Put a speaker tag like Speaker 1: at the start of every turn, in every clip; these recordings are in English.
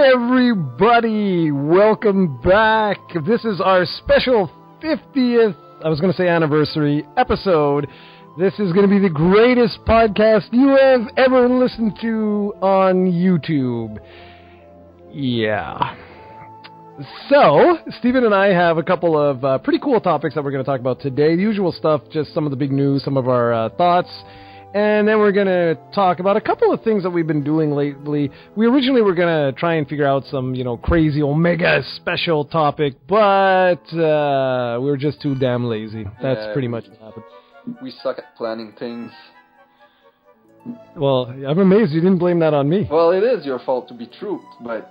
Speaker 1: everybody! Welcome back. This is our special 50th, I was going to say anniversary, episode. This is going to be the greatest podcast you have ever listened to on YouTube. Yeah. So, Steven and I have a couple of pretty cool topics that we're going to talk about today. The usual stuff, just some of the big news, some of our thoughts. And then we're going to talk about a couple of things that we've been doing lately. We originally were going to try and figure out some, crazy Omega special topic, but we were just too damn lazy. That's pretty much what happened.
Speaker 2: We suck at planning things.
Speaker 1: Well, I'm amazed you didn't blame that on me.
Speaker 2: Well, it is your fault to be true, but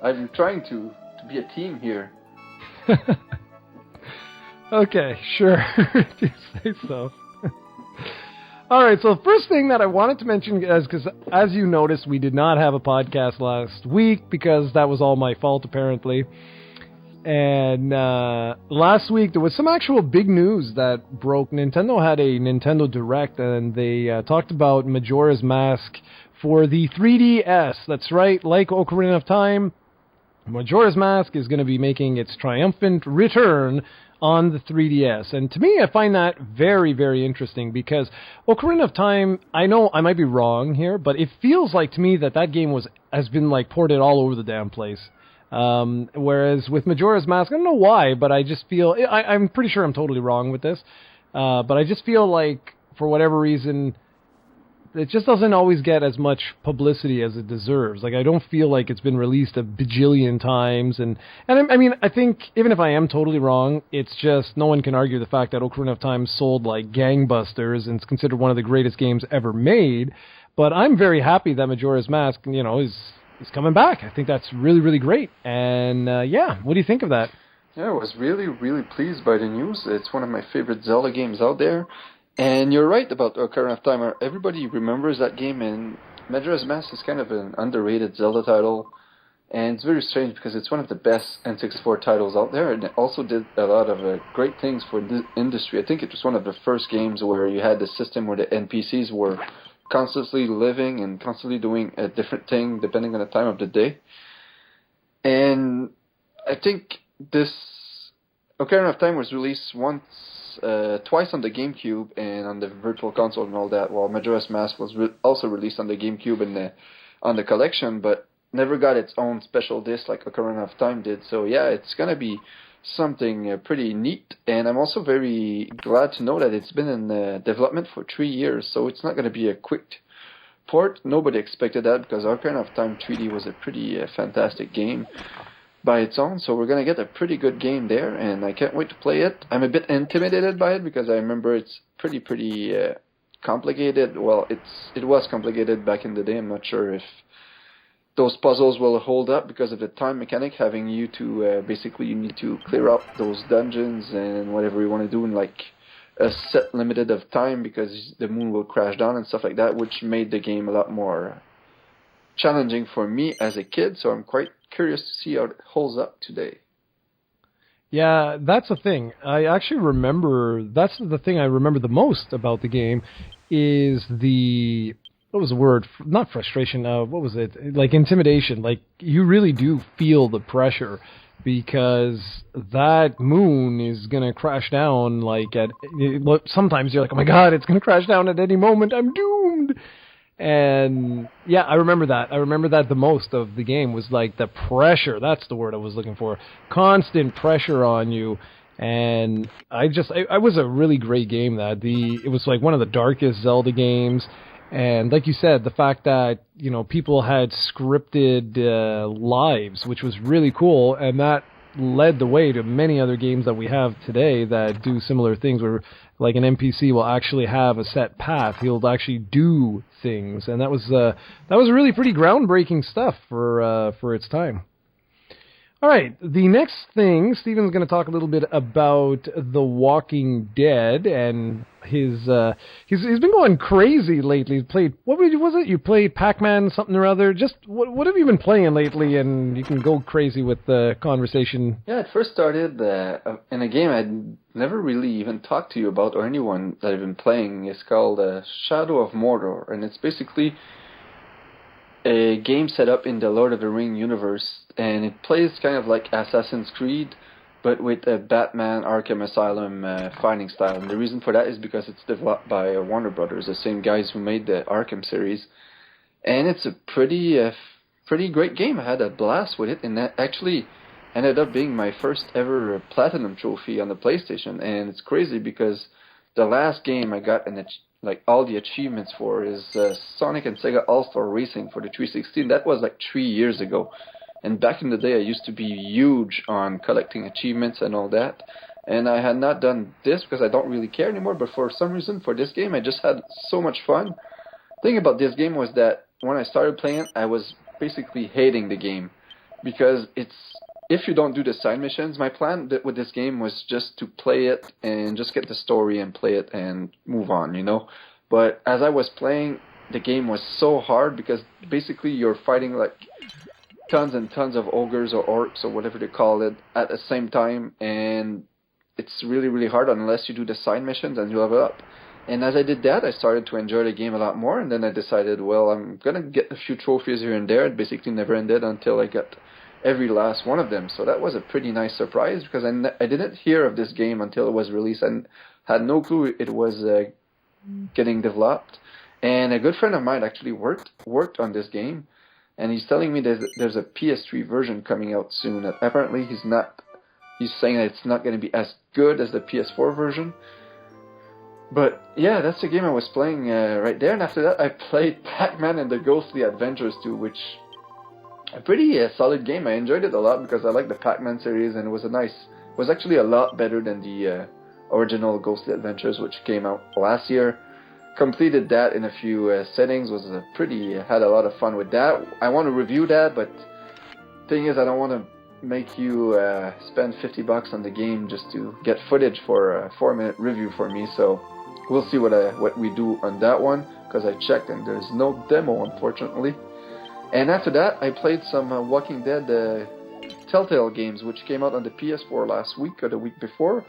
Speaker 2: I'm trying to be a team here.
Speaker 1: Okay, sure. If you say so. All right, so the first thing that I wanted to mention is because, as you noticed, we did not have a podcast last week because that was all my fault, apparently. And last week, there was some actual big news that broke. Nintendo had a Nintendo Direct, and they talked about Majora's Mask for the 3DS. That's right, like Ocarina of Time, Majora's Mask is going to be making its triumphant return on the 3DS. And to me, I find that very, very interesting because Ocarina of Time, I know I might be wrong here, but it feels like to me that game has been ported all over the damn place. Whereas with Majora's Mask, I don't know why, but I just feel, I'm pretty sure I'm totally wrong with this, but I just feel like for whatever reason, it just doesn't always get as much publicity as it deserves. I don't feel like it's been released a bajillion times. And I mean, I think, even if I am totally wrong, it's just, no one can argue the fact that Ocarina of Time sold like gangbusters and it's considered one of the greatest games ever made. But I'm very happy that Majora's Mask, is coming back. I think that's really, really great. And, what do you think of that?
Speaker 2: Yeah, I was really, really pleased by the news. It's one of my favorite Zelda games out there. And you're right about Ocarina of Time. Everybody remembers that game, and Majora's Mask is kind of an underrated Zelda title. And it's very strange because it's one of the best N64 titles out there, and it also did a lot of great things for the industry. I think it was one of the first games where you had the system where the NPCs were constantly living and constantly doing a different thing depending on the time of the day. And I think this Ocarina of Time was released twice on the GameCube and on the Virtual Console and all that, while Majora's Mask was also released on the GameCube and on the collection, but never got its own special disc like Ocarina of Time did. So yeah, it's going to be something pretty neat, and I'm also very glad to know that it's been in development for 3 years, so it's not going to be a quick port. Nobody expected that because Ocarina of Time 3D was a pretty fantastic game by its own, so we're going to get a pretty good game there, and I can't wait to play it. I'm a bit intimidated by it because I remember it's pretty complicated. Well, it was complicated back in the day. I'm not sure if those puzzles will hold up because of the time mechanic, having you to basically you need to clear out those dungeons and whatever you want to do in like a set limited of time because the moon will crash down and stuff like that, which made the game a lot more challenging for me as a kid, so I'm quite curious to see how it holds up today.
Speaker 1: Yeah, that's the thing. I actually remember, that's the thing I remember the most about the game is what was the word? Not frustration, what was it? Like intimidation. Like, you really do feel the pressure because that moon is going to crash down sometimes you're like, oh my god, it's going to crash down at any moment, I'm doomed! And yeah, I remember that. I remember that the most of the game was like the pressure. That's the word I was looking for. Constant pressure on you. And I was a really great game. It was like one of the darkest Zelda games. And like you said, the fact that, people had scripted lives, which was really cool. And that led the way to many other games that we have today that do similar things where like an NPC will actually have a set path. He'll actually do things, and that was really pretty groundbreaking stuff for its time. All right, the next thing, Steven's going to talk a little bit about The Walking Dead, and he's been going crazy lately. He's played, what was it? You played Pac-Man something or other. Just what have you been playing lately? And you can go crazy with the conversation.
Speaker 2: Yeah, it first started in a game I'd never really even talked to you about or anyone that I've been playing. It's called Shadow of Mordor, and it's basically a game set up in the Lord of the Ring universe, and it plays kind of like Assassin's Creed, but with a Batman Arkham Asylum fighting style. And the reason for that is because it's developed by Warner Brothers, the same guys who made the Arkham series. And it's a pretty great game. I had a blast with it, and that actually ended up being my first ever Platinum trophy on the PlayStation. And it's crazy because the last game I got like all the achievements for is Sonic and Sega All-Star Racing for the 360. That was like 3 years ago. And back in the day, I used to be huge on collecting achievements and all that. And I had not done this because I don't really care anymore. But for some reason, for this game, I just had so much fun. The thing about this game was that when I started playing it, I was basically hating the game. Because if you don't do the side missions, my plan with this game was just to play it and just get the story and play it and move on, you know. But as I was playing, the game was so hard because basically you're fighting like tons and tons of ogres or orcs or whatever they call it at the same time, and it's really, really hard unless you do the side missions and you level up. And as I did that, I started to enjoy the game a lot more, and then I decided, well, I'm going to get a few trophies here and there. It basically never ended until I got every last one of them. So that was a pretty nice surprise because I didn't hear of this game until it was released and had no clue it was getting developed. And a good friend of mine actually worked on this game, and he's telling me there's a PS3 version coming out soon. Apparently he's saying that it's not going to be as good as the PS4 version. But yeah, that's the game I was playing right there. And after that, I played Pac-Man and the Ghostly Adventures 2, which a pretty solid game. I enjoyed it a lot because I like the Pac-Man series, and it was actually a lot better than the original Ghostly Adventures, which came out last year. Completed that in a few settings. Had a lot of fun with that. I want to review that, but thing is, I don't want to make you spend $50 on the game just to get footage for a 4-minute review for me. So we'll see what we do on that one, because I checked and there's no demo, unfortunately. And after that, I played some Walking Dead Telltale games, which came out on the PS4 last week or the week before.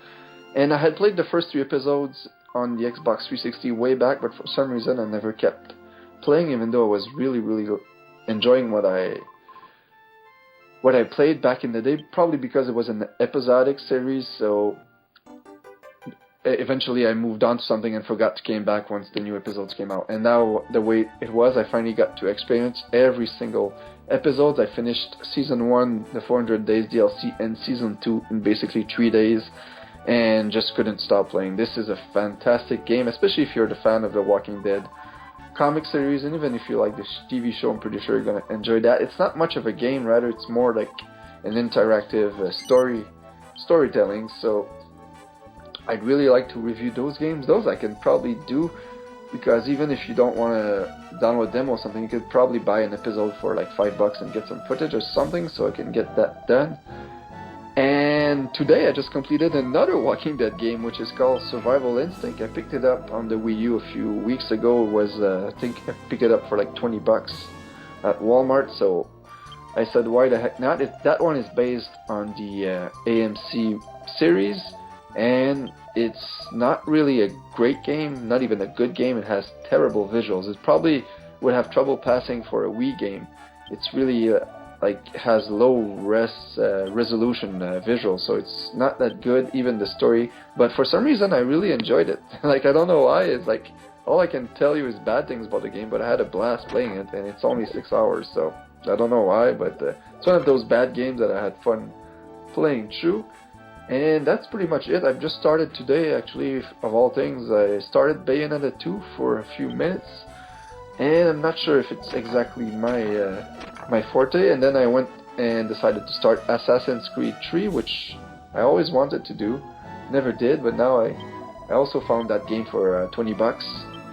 Speaker 2: And I had played the first 3 episodes on the Xbox 360 way back, but for some reason I never kept playing, even though I was really, really enjoying what I played back in the day, probably because it was an episodic series. So eventually I moved on to something and forgot to came back once the new episodes came out. And now the way it was, I finally got to experience every single episode. I finished Season 1, the 400 Days DLC, and Season 2 in basically 3 days, and just couldn't stop playing. This is a fantastic game, especially if you're the fan of the Walking Dead comic series, and even if you like this TV show, I'm pretty sure you're going to enjoy that. It's not much of a game, rather it's more like an interactive storytelling, so I'd really like to review those games. Those I can probably do, because even if you don't want to download them or something, you could probably buy an episode for like $5 and get some footage or something, so I can get that done. And today I just completed another Walking Dead game, which is called Survival Instinct. I picked it up on the Wii U a few weeks ago. It was, I think I picked it up for like $20 at Walmart, so I said, why the heck not? That one is based on the AMC series, and it's not really a great game, not even a good game. It has terrible visuals. It probably would have trouble passing for a Wii game. It's really has low resolution visuals, so it's not that good, even the story. But for some reason I really enjoyed it. I don't know why. It's like all I can tell you is bad things about the game, but I had a blast playing it, and it's only 6 hours, so I don't know why, but it's one of those bad games that I had fun playing through. And that's pretty much it. I've just started today, actually, of all things. I started Bayonetta 2 for a few minutes, and I'm not sure if it's exactly my forte. And then I went and decided to start Assassin's Creed 3, which I always wanted to do, never did. But now I also found that game for $20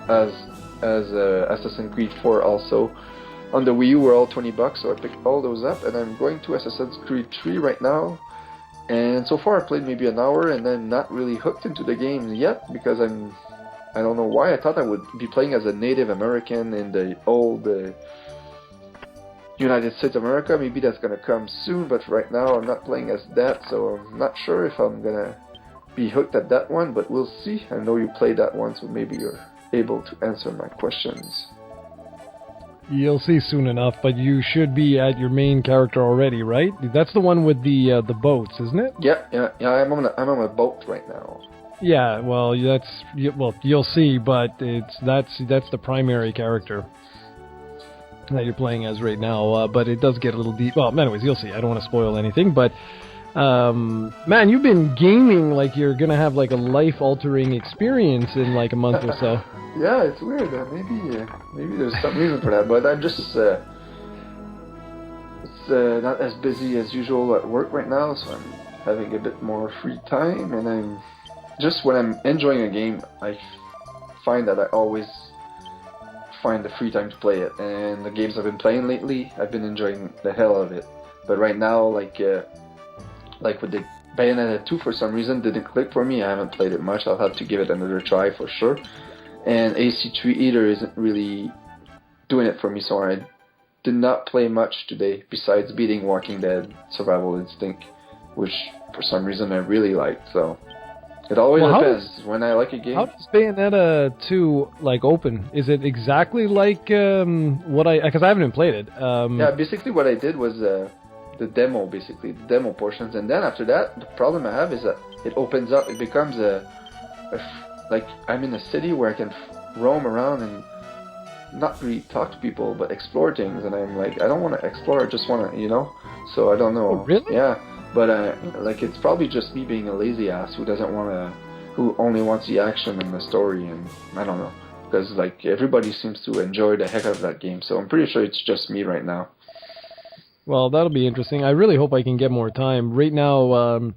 Speaker 2: as Assassin's Creed 4 also on the Wii U were all $20. So I picked all those up, and I'm going to Assassin's Creed 3 right now. And so far I played maybe an hour, and I'm not really hooked into the game yet, because I don't know why. I thought I would be playing as a Native American in the old United States of America. Maybe that's gonna come soon, but right now I'm not playing as that, so I'm not sure if I'm gonna be hooked at that one, but we'll see. I know you played that one, so maybe you're able to answer my questions.
Speaker 1: You'll see soon enough, but you should be at your main character already, right? That's the one with the boats, isn't it?
Speaker 2: Yeah. I'm on a boat right now.
Speaker 1: Yeah, well, you'll see, but that's the primary character that you're playing as right now. But it does get a little deep. Well, anyways, you'll see. I don't want to spoil anything, but man, you've been gaming like you're gonna have like a life-altering experience in like a month or so.
Speaker 2: Yeah, it's weird. Maybe there's some reason for that, but I'm just it's not as busy as usual at work right now, so I'm having a bit more free time, and when I'm enjoying a game, I find that I always find the free time to play it. And the games I've been playing lately, I've been enjoying the hell out of it. But right now, like with the Bayonetta 2, for some reason, didn't click for me. I haven't played it much. I'll have to give it another try for sure. And AC3 either isn't really doing it for me, so I did not play much today besides beating Walking Dead Survival Instinct, which for some reason I really liked. So it always depends when I like a game.
Speaker 1: How does Bayonetta 2 like open? Is it exactly like because I haven't even played it.
Speaker 2: Yeah, basically what I did was the demo portions, and then after that, the problem I have is that it opens up. It becomes like I'm in a city where I can roam around and not really talk to people, but explore things, and I'm like, I don't want to explore, I just want to, so I don't know.
Speaker 1: Oh, really?
Speaker 2: Yeah, but like it's probably just me being a lazy ass who only wants the action and the story, and I don't know, because like everybody seems to enjoy the heck out of that game, so I'm pretty sure it's just me right now.
Speaker 1: Well, that'll be interesting. I really hope I can get more time. Right now,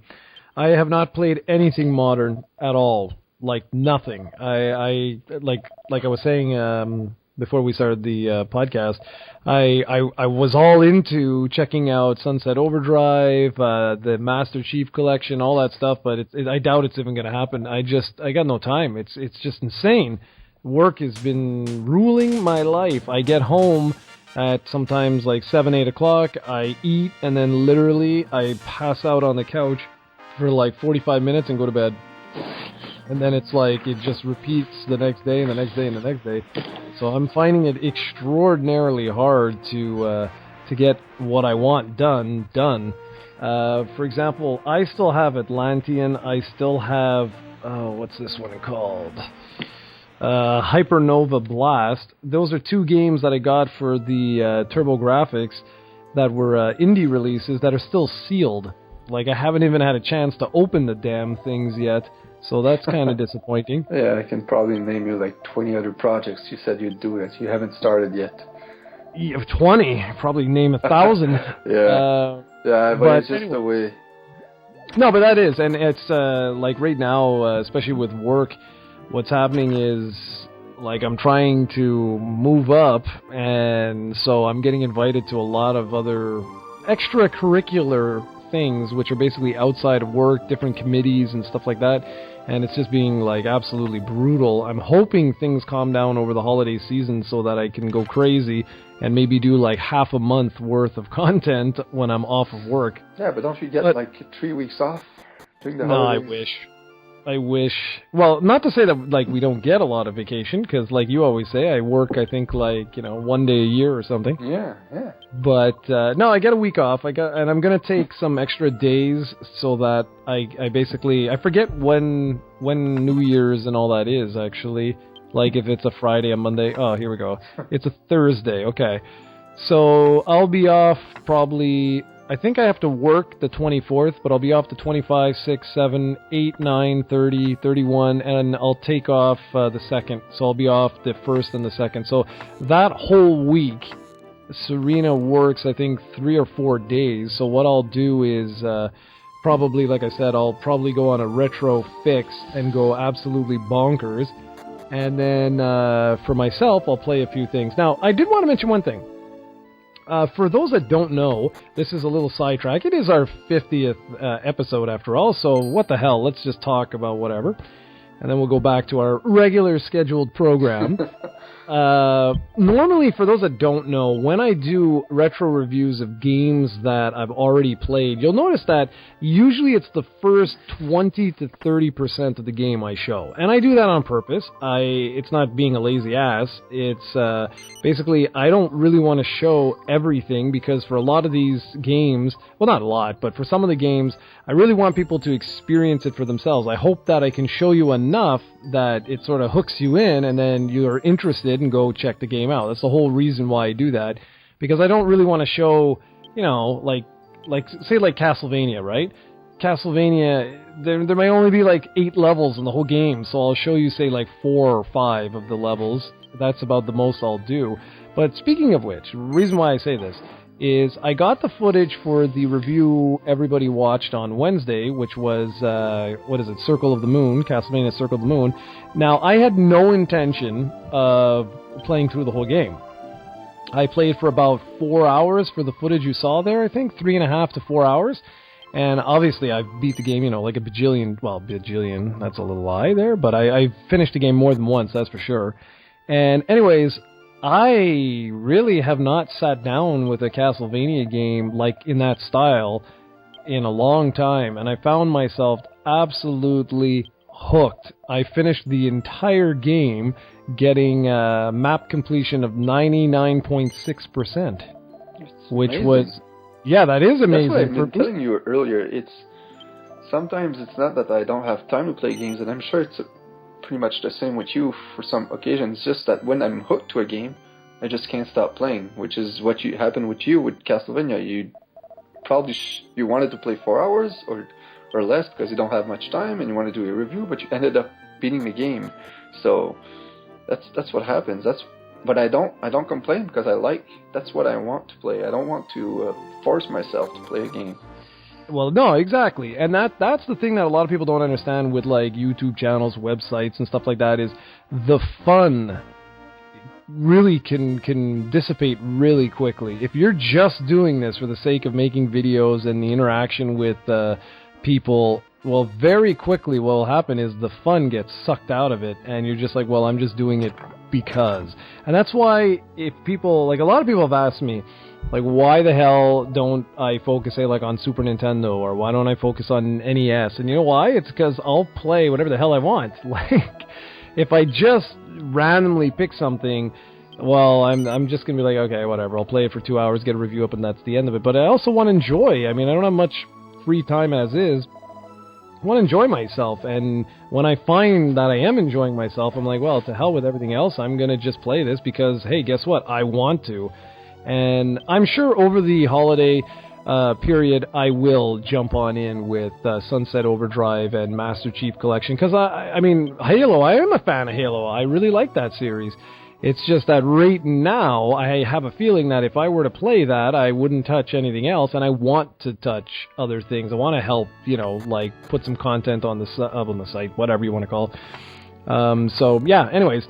Speaker 1: I have not played anything modern at all. Like nothing. I like I was saying before we started the podcast, I was all into checking out Sunset Overdrive, the Master Chief Collection, all that stuff, but I doubt it's even going to happen. I got no time. It's just insane. Work has been ruling my life. I get home at sometimes like 7, 8 o'clock, I eat, and then literally I pass out on the couch for like 45 minutes and go to bed. And then it's like it just repeats the next day and the next day and the next day. So I'm finding it extraordinarily hard to get what I want done. For example, I still have Atlantean. I still have what's this one called? Hypernova Blast. Those are two games that I got for the TurboGrafx that were indie releases that are still sealed. Like I haven't even had a chance to open the damn things yet. So that's kind of disappointing.
Speaker 2: Yeah, I can probably name you like 20 other projects you said you'd do that you haven't started yet.
Speaker 1: Yeah, 20? Probably name 1,000.
Speaker 2: Yeah, but it's just the way.
Speaker 1: No, but that is, and it's like right now, especially with work, what's happening is like I'm trying to move up, and so I'm getting invited to a lot of other extracurricular things, which are basically outside of work, different committees and stuff like that. And it's just being like absolutely brutal. I'm hoping things calm down over the holiday season so that I can go crazy and maybe do like half a month worth of content when I'm off of work.
Speaker 2: Yeah, but don't you get like 3 weeks off during the holidays?
Speaker 1: No, I wish. Well, not to say that like we don't get a lot of vacation, because like you always say, I work I think like 1 day a year or something.
Speaker 2: Yeah.
Speaker 1: But no, I get a week off. And I'm gonna take some extra days so that I basically I forget when New Year's and all that is actually. Like if it's a Friday, a Monday. Oh, here we go. It's a Thursday. Okay, so I'll be off probably. I think I have to work the 24th, but I'll be off the 25, 6, 7, 8, 9, 30, 31, and I'll take off the 2nd. So I'll be off the 1st and the 2nd. So that whole week, Serena works, I think, 3 or 4 days. So what I'll do is probably, like I said, I'll probably go on a retro fix and go absolutely bonkers. And then for myself, I'll play a few things. Now, I did want to mention one thing. For those that don't know, this is a little sidetrack. It is our 50th episode after all, so what the hell? Let's just talk about whatever. And then we'll go back to our regular scheduled program. Normally, for those that don't know, when I do retro reviews of games that I've already played, you'll notice that usually it's the first 20 to 30% of the game I show. And I do that on purpose. It's not being a lazy ass. It's basically, I don't really want to show everything because for a lot of these games, well, not a lot, but for some of the games, I really want people to experience it for themselves. I hope that I can show you enough that it sort of hooks you in and then you're interested and go check the game out. That's the whole reason why I do that, because I don't really want to show, like say like Castlevania, right? Castlevania, there may only be like 8 levels in the whole game, so I'll show you, say, like 4 or 5 of the levels. That's about the most I'll do. But speaking of which, the reason why I say this is I got the footage for the review everybody watched on Wednesday, which was, Circle of the Moon, Castlevania Circle of the Moon. Now, I had no intention of playing through the whole game. I played for about 4 hours for the footage you saw there, I think, 3.5 to 4 hours. And obviously I beat the game, like a bajillion, that's a little lie there, but I finished the game more than once, that's for sure. And anyways, I really have not sat down with a Castlevania game like in that style in a long time, and I found myself absolutely hooked. I finished the entire game getting a map completion of 99.6%, which
Speaker 2: amazing.
Speaker 1: Was... Yeah, that is amazing.
Speaker 2: That's what I've been telling you earlier. Sometimes it's not that I don't have time to play games, and I'm sure it's pretty much the same with you for some occasions. It's just that when I'm hooked to a game, I just can't stop playing, which is what happened with you with Castlevania. You probably you wanted to play 4 hours or less because you don't have much time and you want to do a review, but you ended up beating the game. So that's what happens. But I don't complain because that's what I want to play. I don't want to force myself to play a game.
Speaker 1: Well, no, exactly. And that's the thing that a lot of people don't understand with like YouTube channels, websites, and stuff like that is the fun really can dissipate really quickly. If you're just doing this for the sake of making videos and the interaction with people, well, very quickly what will happen is the fun gets sucked out of it, and you're just like, well, I'm just doing it because. And that's why if people, like a lot of people have asked me, like, why the hell don't I focus, say, like on Super Nintendo, or why don't I focus on NES? And you know why? It's because I'll play whatever the hell I want. Like, if I just randomly pick something, well, I'm just going to be like, okay, whatever, I'll play it for 2 hours, get a review up, and that's the end of it. But I also want to enjoy. I mean, I don't have much free time as is. I want to enjoy myself, and when I find that I am enjoying myself, I'm like, well, to hell with everything else, I'm going to just play this because, hey, guess what? I want to. And I'm sure over the holiday period, I will jump on in with Sunset Overdrive and Master Chief Collection, because, I mean, Halo, I am a fan of Halo. I really like that series. It's just that right now, I have a feeling that if I were to play that, I wouldn't touch anything else, and I want to touch other things. I want to help, like, put some content on the site, whatever you want to call it. So, yeah, anyways,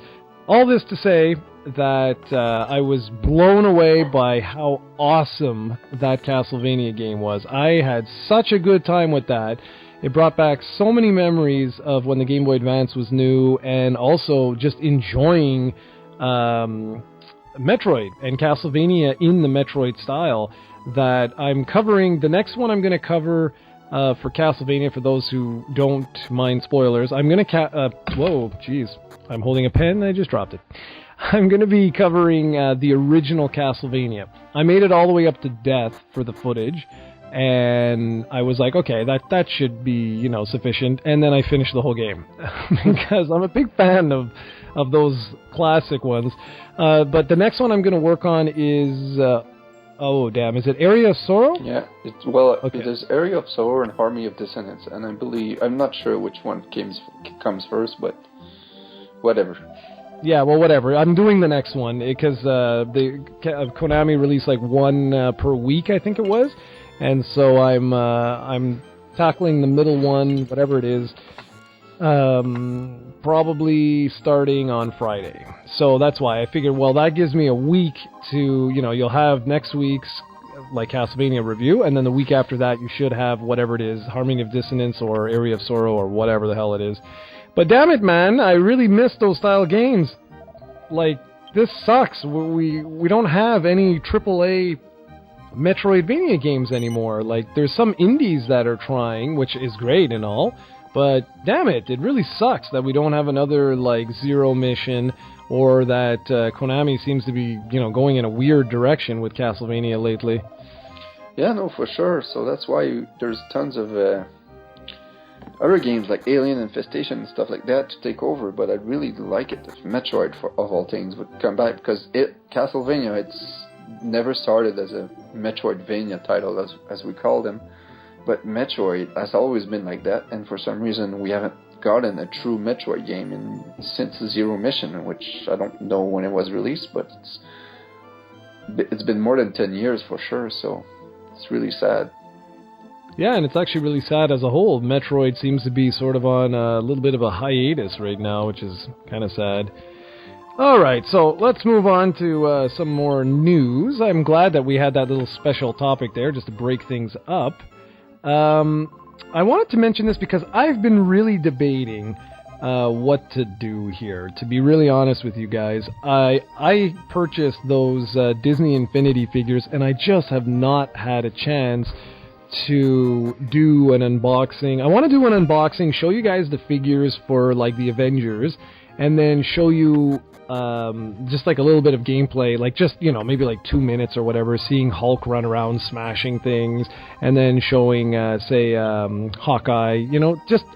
Speaker 1: all this to say that I was blown away by how awesome that Castlevania game was. I had such a good time with that. It brought back so many memories of when the Game Boy Advance was new, and also just enjoying Metroid and Castlevania in the Metroid style, that I'm covering. The next one I'm going to cover for Castlevania, for those who don't mind spoilers, I'm going to whoa, jeez, I'm holding a pen, I just dropped it. I'm going to be covering the original Castlevania. I made it all the way up to death for the footage, and I was like, okay, that should be, sufficient, and then I finished the whole game, because I'm a big fan of those classic ones. But the next one I'm going to work on is, is it Area of Sorrow?
Speaker 2: Yeah,
Speaker 1: okay.
Speaker 2: There's Area of Sorrow and Harmony of Dissonance, and I'm not sure which one comes first, but whatever.
Speaker 1: Yeah, well, whatever. I'm doing the next one because Konami released like one per week, I think it was, and so I'm tackling the middle one, whatever it is, probably starting on Friday. So that's why I figured, well, that gives me a week to, you'll have next week's like Castlevania review, and then the week after that you should have whatever it is, Harmony of Dissonance or Area of Sorrow or whatever the hell it is. But damn it, man, I really miss those style games. Like, this sucks. We don't have any AAA Metroidvania games anymore. Like, there's some indies that are trying, which is great and all, but damn it really sucks that we don't have another, like, Zero Mission, or that Konami seems to be, going in a weird direction with Castlevania lately.
Speaker 2: Yeah, no, for sure. So that's why there's tons of other games like Alien Infestation and stuff like that to take over, but I'd really like it if Metroid, of all things, would come back, because Castlevania, it's never started as a Metroidvania title, as we call them, but Metroid has always been like that, and for some reason we haven't gotten a true Metroid game since Zero Mission, which I don't know when it was released, but it's been more than 10 years for sure, so it's really sad.
Speaker 1: Yeah, and it's actually really sad as a whole. Metroid seems to be sort of on a little bit of a hiatus right now, which is kind of sad. Alright, so let's move on to some more news. I'm glad that we had that little special topic there just to break things up. I wanted to mention this because I've been really debating what to do here. To be really honest with you guys, I purchased those Disney Infinity figures, and I just have not had a chance to do an unboxing. I want to do an unboxing, show you guys the figures for, like, the Avengers, and then show you just like a little bit of gameplay, like just, maybe like 2 minutes or whatever, seeing Hulk run around smashing things, and then showing, say, Hawkeye.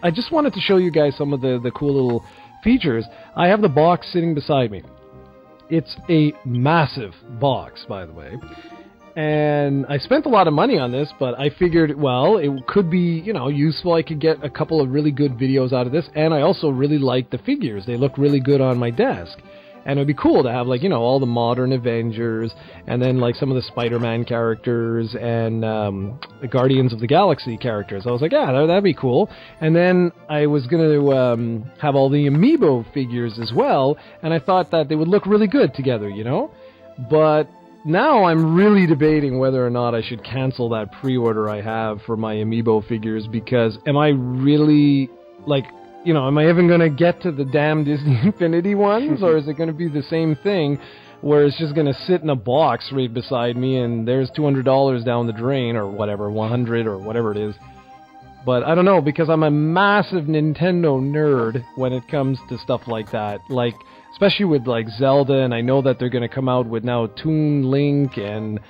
Speaker 1: I just wanted to show you guys some of the cool little features. I have the box sitting beside me. It's a massive box, by the way. And I spent a lot of money on this, but I figured, well, it could be, useful. I could get a couple of really good videos out of this, and I also really like the figures. They look really good on my desk. And it would be cool to have, like, all the modern Avengers, and then, like, some of the Spider-Man characters, and the Guardians of the Galaxy characters. I was like, yeah, that'd be cool. And then I was going to have all the Amiibo figures as well, and I thought that they would look really good together, But now I'm really debating whether or not I should cancel that pre-order I have for my Amiibo figures, because am I really, like, am I even going to get to the damn Disney Infinity ones, or is it going to be the same thing where it's just going to sit in a box right beside me and there's $200 down the drain, or whatever, 100 or whatever it is. But I don't know, because I'm a massive Nintendo nerd when it comes to stuff like that. Like, especially with, like, Zelda, and I know that they're going to come out with now Toon Link, and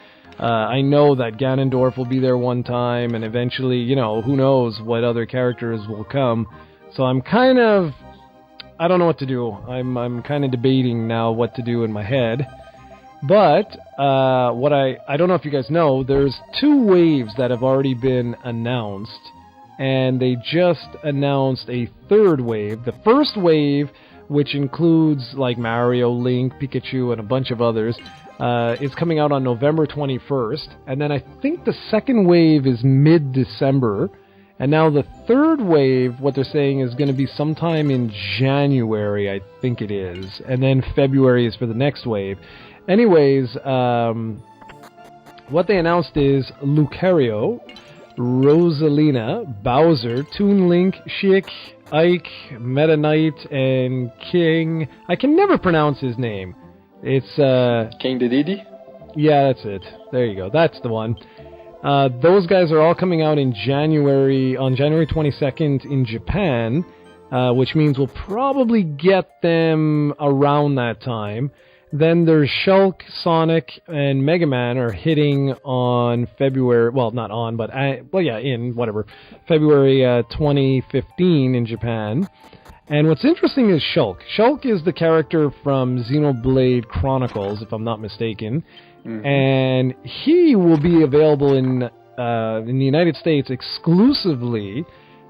Speaker 1: I know that Ganondorf will be there one time, and eventually, who knows what other characters will come. So I'm kind of, I don't know what to do. I'm kind of debating now what to do in my head. But what I don't know if you guys know, there's 2 waves that have already been announced, and they just announced a 3rd wave. The first wave, which includes, like, Mario, Link, Pikachu, and a bunch of others, is coming out on November 21st. And then I think the 2nd wave is mid-December. And now the 3rd wave, what they're saying, is going to be sometime in January, I think it is. And then February is for the next wave. Anyways, what they announced is Lucario, Rosalina, Bowser, Toon Link, Sheik, Ike, Meta Knight, and King. I can never pronounce his name. It's
Speaker 2: King Dedede?
Speaker 1: Yeah, that's it. There you go. That's the one. Those guys are all coming out in January, on January 22nd in Japan, which means we'll probably get them around that time. Then there's Shulk, Sonic, and Mega Man are hitting on February, well, not on, but, in, whatever, February 2015 in Japan. And what's interesting is Shulk. Shulk is the character from Xenoblade Chronicles, if I'm not mistaken. Mm-hmm. And he will be available in the United States exclusively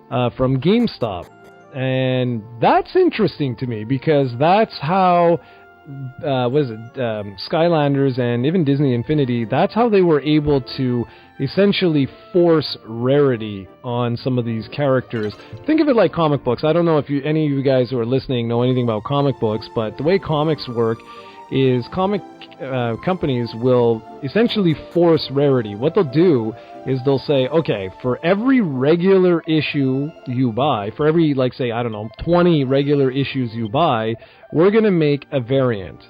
Speaker 1: from GameStop. And that's interesting to me, because that's how Skylanders and even Disney Infinity, that's how they were able to essentially force rarity on some of these characters. Think of it like comic books. I don't know if any of you guys who are listening know anything about comic books, but the way comics work is comic companies will essentially force rarity. What they'll do is they'll say, okay, for every regular issue you buy, for every, like, say, 20 regular issues you buy, we're going to make a variant.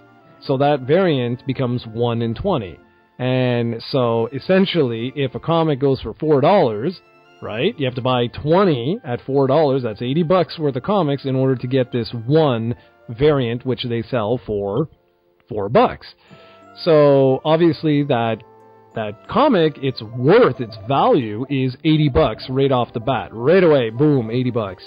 Speaker 1: So that variant becomes 1 in 20. And so essentially, if a comic goes for $4, right, you have to buy 20 at $4. That's $80 worth of comics in order to get this one variant, which they sell for $4. So obviously that comic, its worth, its value is $80 right off the bat. Right away, boom, $80.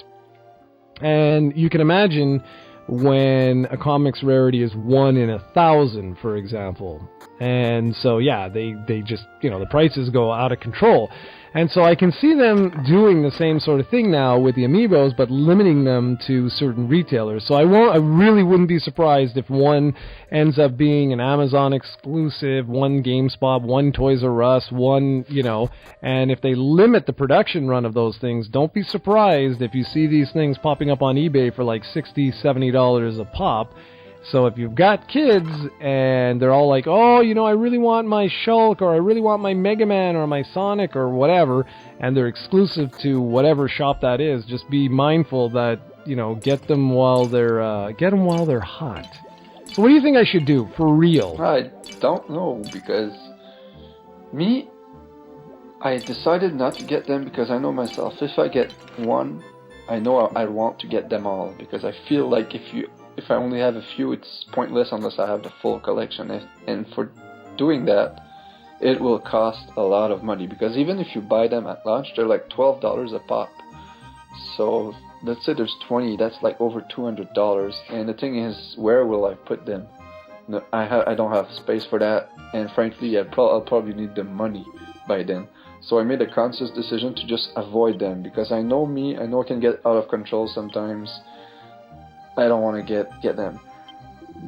Speaker 1: And you can imagine when a comic's rarity is 1 in 1,000, for example. And so, yeah, they just, the prices go out of control. And so I can see them doing the same sort of thing now with the Amiibos, but limiting them to certain retailers. So I really wouldn't be surprised if one ends up being an Amazon exclusive, one GameSpot, one Toys R Us, one, and if they limit the production run of those things, don't be surprised if you see these things popping up on eBay for like $60, $70 a pop. So if you've got kids and they're all like, oh, I really want my Shulk, or I really want my Mega Man or my Sonic or whatever, and they're exclusive to whatever shop that is, just be mindful that, get them while they're hot. So what do you think I should do for real?
Speaker 2: I don't know, because I decided not to get them because I know myself. If I get one, I know I want to get them all, because I feel like if I only have a few, it's pointless unless I have the full collection. And for doing that, it will cost a lot of money, because even if you buy them at launch, they're like $12 a pop. So let's say there's 20, that's like over $200. And the thing is, where will I put them? No, I don't have space for that, and frankly, I'll probably need the money by then. So I made a conscious decision to just avoid them, because I know I can get out of control sometimes. I don't want to get them.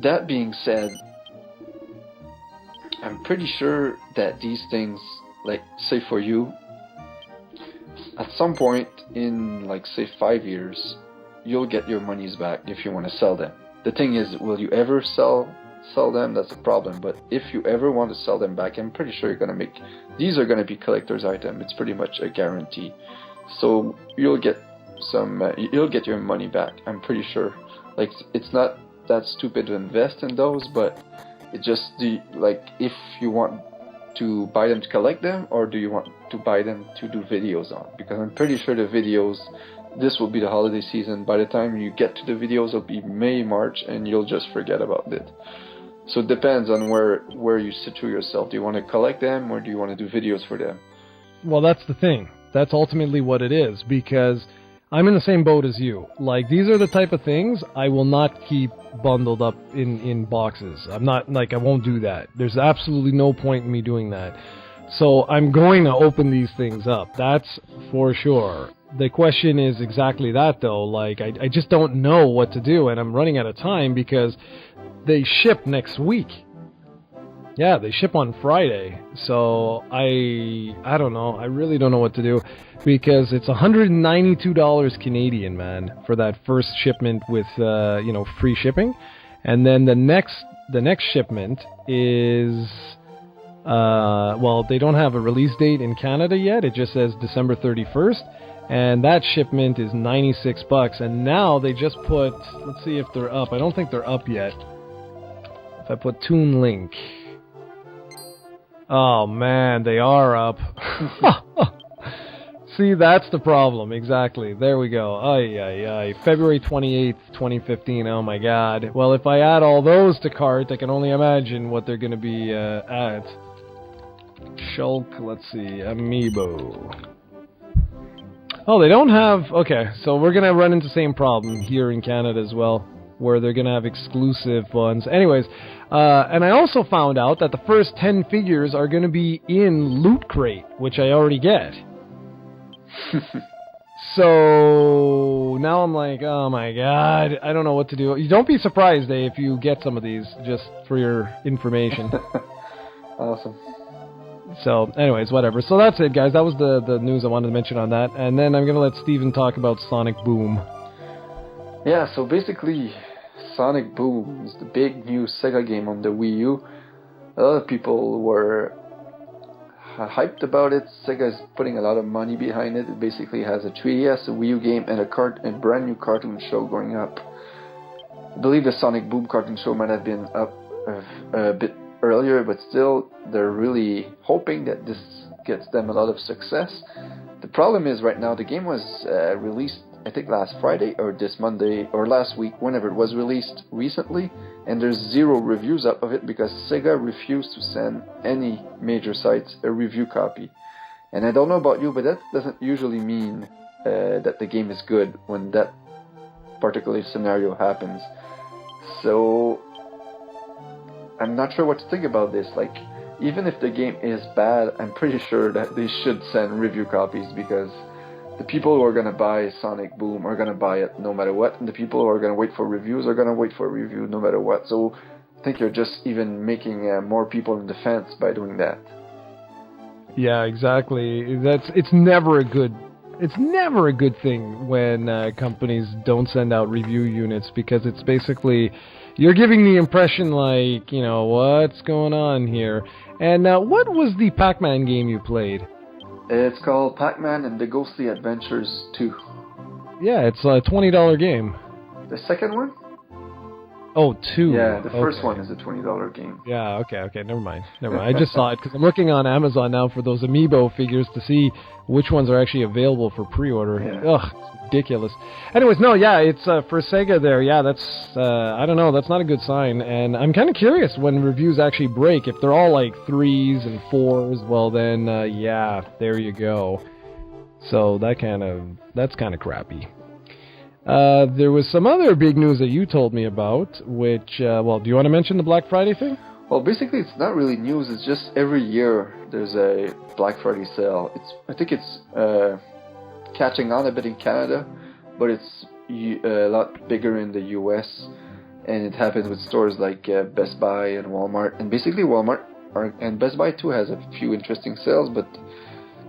Speaker 2: That being said, I'm pretty sure that these things, like, say for you, at some point in, like, say 5 years, you'll get your monies back if you want to sell them. The thing is, will you ever sell them? That's a problem. But if you ever want to sell them back, I'm pretty sure these are going to be collector's items. It's pretty much a guarantee. So you'll get your money back, I'm pretty sure. Like, it's not that stupid to invest in those, but it just, if you want to buy them to collect them, or do you want to buy them to do videos on? Because I'm pretty sure the videos, this will be the holiday season. By the time you get to the videos, it'll be May, March, and you'll just forget about it. So it depends on where you situate yourself. Do you want to collect them, or do you want to do videos for them?
Speaker 1: Well, that's the thing. That's ultimately what it is, because I'm in the same boat as you. Like, these are the type of things I will not keep bundled up in boxes. I won't do that. There's absolutely no point in me doing that. So I'm going to open these things up. That's for sure. The question is exactly that, though. Like, I just don't know what to do, and I'm running out of time because they ship next week. Yeah, they ship on Friday. So I don't know. I really don't know what to do, because it's $192 Canadian, man, for that first shipment with free shipping. And then the next shipment is they don't have a release date in Canada yet. It just says December 31st, and that shipment is $96. And now they just put, let's see if they're up. I don't think they're up yet. If I put Toon Link. Oh man, they are up. See, that's the problem. Exactly. There we go. Ay. February 28th, 2015. Oh my god. Well, if I add all those to cart, I can only imagine what they're going to be at. Shulk, let's see. Amiibo. Oh, they don't have... Okay, so we're going to run into the same problem here in Canada as well, where they're going to have exclusive ones. Anyways, and I also found out that the first 10 figures are going to be in Loot Crate, which I already get. So now I'm like, oh my god, I don't know what to do. You don't be surprised, if you get some of these, just for your information.
Speaker 2: Awesome.
Speaker 1: So, anyways, whatever. So that's it, guys. That was the news I wanted to mention on that. And then I'm going to let Steven talk about Sonic Boom.
Speaker 2: Yeah, so basically, Sonic Boom is the big new Sega game on the Wii U. A lot of people were hyped about it. Sega is putting a lot of money behind it. It basically has a 3DS, a Wii U game, and a brand new cartoon show going up. I believe the Sonic Boom cartoon show might have been up a bit earlier, but still they're really hoping that this gets them a lot of success. The problem is right now the game was released, I think last Friday or this Monday or last week, whenever it was released recently, and there's 0 reviews up of it because Sega refused to send any major sites a review copy. And I don't know about you, but that doesn't usually mean that the game is good when that particular scenario happens. So I'm not sure what to think about this. Like, even if the game is bad, I'm pretty sure that they should send review copies, because the people who are going to buy Sonic Boom are going to buy it no matter what, and the people who are going to wait for reviews are going to wait for a review no matter what. So I think you're just even making more people in the fence by doing that.
Speaker 1: Yeah, exactly. It's never a good thing when companies don't send out review units, because it's basically you're giving the impression like, you know, what's going on here. And what was the Pac-Man game you played?
Speaker 2: It's called Pac-Man and the Ghostly Adventures 2.
Speaker 1: Yeah, it's a $20 game.
Speaker 2: The second one?
Speaker 1: Oh, 2.
Speaker 2: Yeah, the first one is a $20 game.
Speaker 1: Yeah, okay, never mind. I just saw it because I'm looking on Amazon now for those Amiibo figures to see which ones are actually available for pre-order.
Speaker 2: Yeah.
Speaker 1: Ugh, it's ridiculous. Anyways, no, yeah, it's for Sega there. Yeah, that's, I don't know, that's not a good sign. And I'm kind of curious when reviews actually break. If they're all like 3s and 4s, well then, yeah, there you go. So that's kind of crappy. There was some other big news that you told me about, which, well, do you want to mention the Black Friday thing?
Speaker 2: Well, basically, it's not really news. It's just every year there's a Black Friday sale. I think it's catching on a bit in Canada, but it's a lot bigger in the US, and it happens with stores like Best Buy and Walmart. And basically, Walmart and Best Buy too has a few interesting sales, but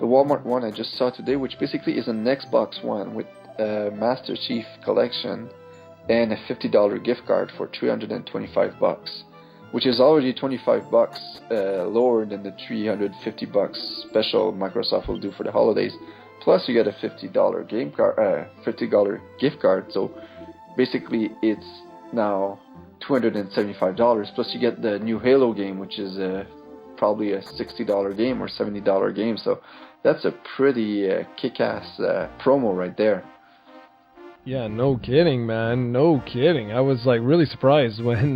Speaker 2: the Walmart one I just saw today, which basically is an Xbox One with Master Chief Collection and a $50 gift card for $325, which is already $25 lower than the $350 special Microsoft will do for the holidays. Plus, you get a $50 $50 gift card. So basically, it's now $275. Plus, you get the new Halo game, which is probably a $60 game or $70 game. So that's a pretty kick-ass promo right there.
Speaker 1: Yeah, no kidding, man. No kidding. I was like really surprised when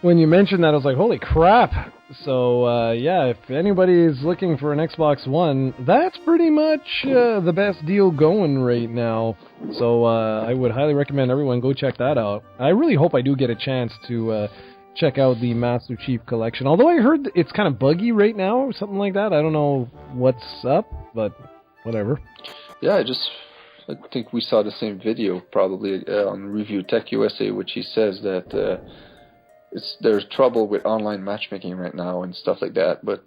Speaker 1: you mentioned that. I was like, holy crap. So yeah, if anybody is looking for an Xbox One, that's pretty much the best deal going right now. So I would highly recommend everyone go check that out. I really hope I do get a chance to check out the Master Chief Collection. Although I heard it's kind of buggy right now or something like that. I don't know what's up, but whatever.
Speaker 2: Yeah, I think we saw the same video probably on Review Tech USA, which he says that there's trouble with online matchmaking right now and stuff like that. But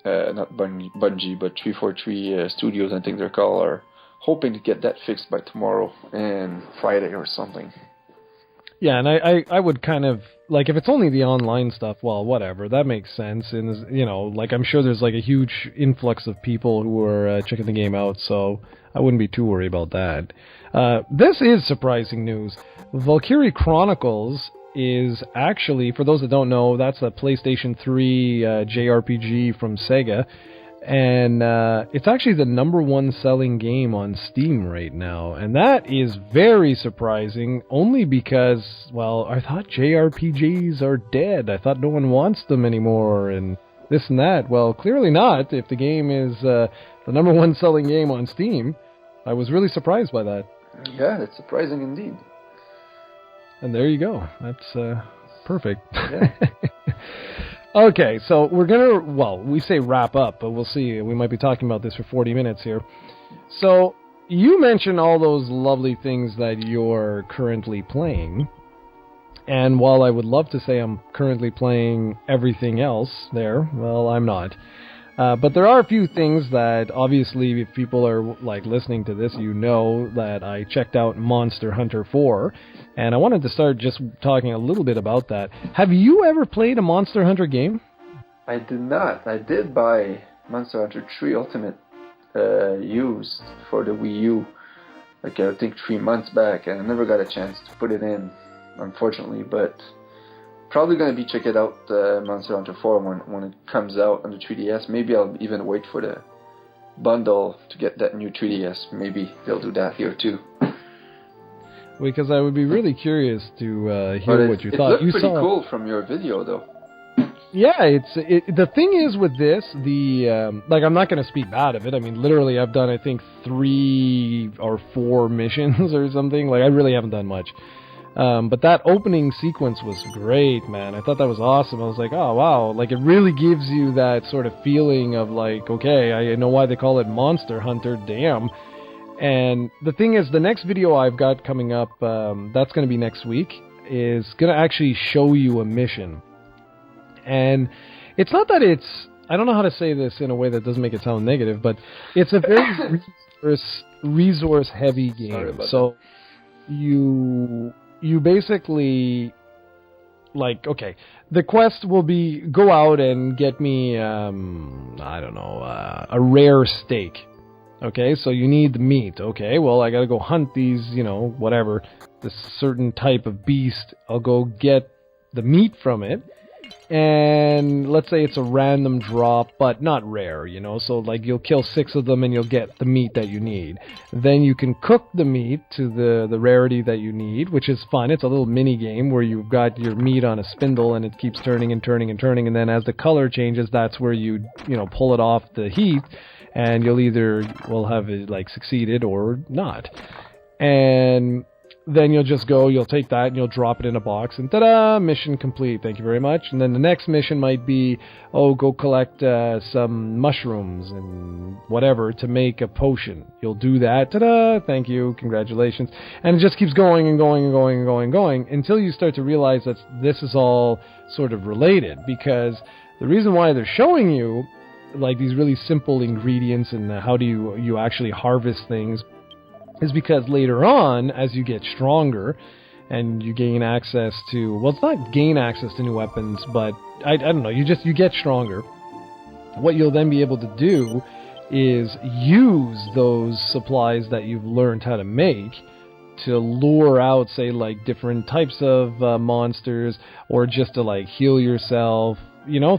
Speaker 2: not Bungie, but 343 Studios, I think they're called, are hoping to get that fixed by tomorrow and Friday or something.
Speaker 1: Yeah, and I would kind of, like, if it's only the online stuff, well, whatever, that makes sense. And, you know, like, I'm sure there's, like, a huge influx of people who are checking the game out, so I wouldn't be too worried about that. This is surprising news. Valkyrie Chronicles is actually, for those that don't know, that's a PlayStation 3 JRPG from Sega. And it's actually the #1 selling game on Steam right now. And that is very surprising, only because, well, I thought JRPGs are dead. I thought no one wants them anymore, and this and that. Well, clearly not, if the game is the #1 selling game on Steam. I was really surprised by that.
Speaker 2: Yeah, that's surprising indeed.
Speaker 1: And there you go. That's perfect.
Speaker 2: Yeah.
Speaker 1: Okay, so we're going to, well, we say wrap up, but we'll see. We might be talking about this for 40 minutes here. So, you mentioned all those lovely things that you're currently playing. And while I would love to say I'm currently playing everything else there, well, I'm not. But there are a few things that, obviously, if people are like listening to this, you know that I checked out Monster Hunter 4, and I wanted to start just talking a little bit about that. Have you ever played a Monster Hunter game?
Speaker 2: I did not. I did buy Monster Hunter 3 Ultimate used for the Wii U, like I think 3 months back, and I never got a chance to put it in, unfortunately. But probably going to be checking out Monster Hunter 4 when it comes out on the 3DS. Maybe I'll even wait for the bundle to get that new 3DS. Maybe they'll do that here too.
Speaker 1: Because I would be really curious to hear what you thought.
Speaker 2: It looked pretty cool from your video, though.
Speaker 1: Yeah, the thing is with this, like, I'm not going to speak bad of it. I mean, literally, I've done, I think, 3 or 4 missions or something. Like, I really haven't done much. But that opening sequence was great, man. I thought that was awesome. I was like, oh, wow. Like, it really gives you that sort of feeling of, like, okay, I know why they call it Monster Hunter, damn. And the thing is, the next video I've got coming up, that's going to be next week, is going to actually show you a mission. And it's not that I don't know how to say this in a way that doesn't make it sound negative, but it's a very resource-heavy game. So you basically, like, okay, the quest will be go out and get me, I don't know, a rare steak. Okay, so you need the meat. Okay, well, I gotta go hunt these, whatever, this certain type of beast. I'll go get the meat from it. And let's say it's a random drop, but not rare, so like you'll kill 6 of them and you'll get the meat that you need. Then you can cook the meat to the rarity that you need, which is fun. It's a little mini game where you've got your meat on a spindle and it keeps turning and turning and turning, and then as the color changes, that's where you pull it off the heat, and you'll either have it like succeeded or not. And then you'll take that and you'll drop it in a box and ta-da, mission complete, thank you very much. And then the next mission might be, go collect some mushrooms and whatever to make a potion. You'll do that, ta-da, thank you, congratulations. And it just keeps going and going and going and going and going until you start to realize that this is all sort of related, because the reason why they're showing you like these really simple ingredients and how do you actually harvest things is because later on, as you get stronger and you gain access to, well, it's not gain access to new weapons, but I don't know, you get stronger. What you'll then be able to do is use those supplies that you've learned how to make to lure out, say, like different types of monsters, or just to like heal yourself,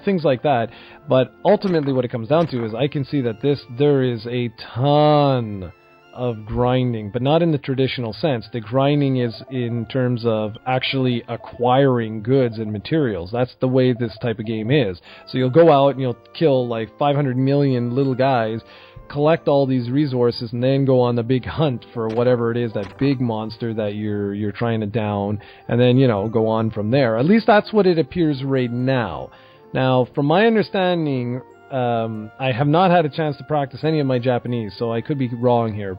Speaker 1: things like that. But ultimately what it comes down to is I can see that there is a ton of grinding, but not in the traditional sense. The grinding is in terms of actually acquiring goods and materials. That's the way this type of game is. So you'll go out and you'll kill like 500 million little guys, collect all these resources, and then go on the big hunt for whatever it is, that big monster that you're trying to down, and then go on from there. At least that's what it appears right now. Now, from my understanding, I have not had a chance to practice any of my Japanese, so I could be wrong here.